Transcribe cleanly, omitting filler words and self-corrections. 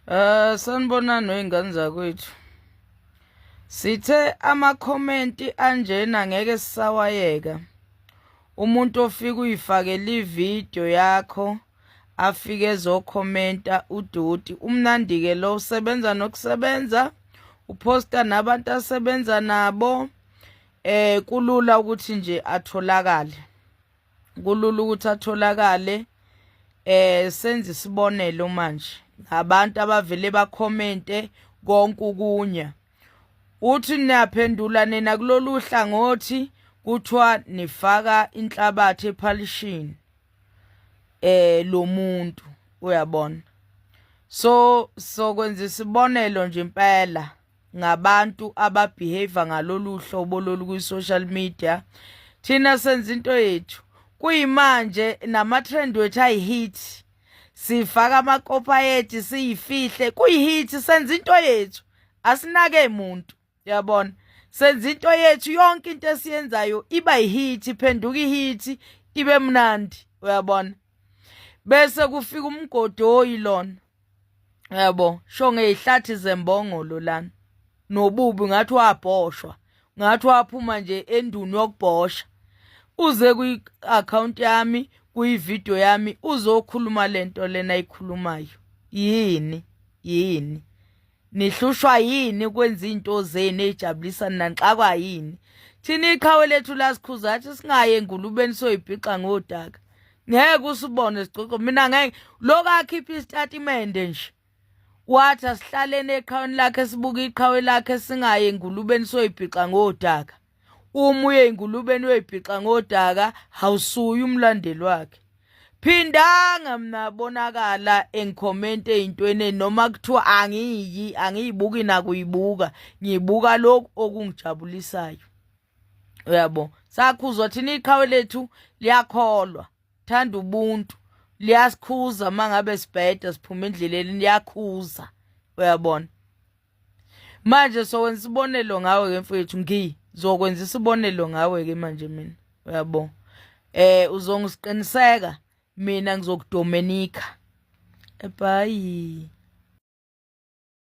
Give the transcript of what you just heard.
Sanibonani wey'ngane zakwethu. Sithe amakhomenti anjena ngeke sisawayeka. Umuntu ofika uyifakela ividiyo yakho afike ezokhomenta udoti. Umnandi-ke lo usebenza nokusebenza, uposta nabantu asebenza nabo. Kulula ukuthi nje atholakale. Kulula ukuthi atholakale. Senze isibonelo manje. Abantu abavele bakhomente konke ukunya. Uthi niyaphendula nina kulolu hlangothi kuthiwa nifaka inhlabathi ephalishini lo muntu uyabona. So kwenza isibonelo nje impela ngabantu ababehave ngalolu hlobo lolu kwi-social media. Thina senza into yethu. Kuyimanje nama-trend wethu ayi-hit. Sifaka amakopa yethu siyifihle kuyi-hit, senza into yethu. Asinake muntu, yabona. Senza into yethu, yonke into esiyenzayo iba yi-hit, iphenduka i-hit, ibe mnandi, uyabona. Bese kufika umgodoyi lona. Yabo, sho ngey'hlathi zembongolo lana. Nobubi ngathi wabhoshwa. Ngathi waphuma nje enduni yokubhosha. Uze kwi-account yami, kuyividiyo yami, uzokhuluma lento lena ayikhulumayo. Yini? Nihlushwa yini kwenza into zenu ejabulisa nanxakwa yini? Thina iqhawe lethu lasikhuza athi singaye engulubeni soyibhixa ngodaka. Ngeke usibone sicoco. Mina ngeke lokho akhipha isitatimende nje. Wathi asihlalene eqhaweni lakhe sibuka iqhawe lakhe singaye engulubeni soyibhixa ngodaka. Uma uye engulubeni weyibhixa ngodaka hawusuye umlandeli wakhe. Phindanga mina bonakala engicommente ey'ntweni noma kuthiwa angiyibuki nakuyibuka, ngiyibuka lokhu okungijabulisayo. Uyabo, sakhuzwa thina iqhawe lethu liyakholwa, thanda ubuntu, liyasikhuza mangabe sibheda siphuma endleleni liyakhuza. Uyabona. Manje sokwenza isibonelo ngawe ke mfowethu zokwenza isibonelo ngawe ke manje mina. Uyabo. Uzongisiqiniseka mina ngizokudomenika. Bye.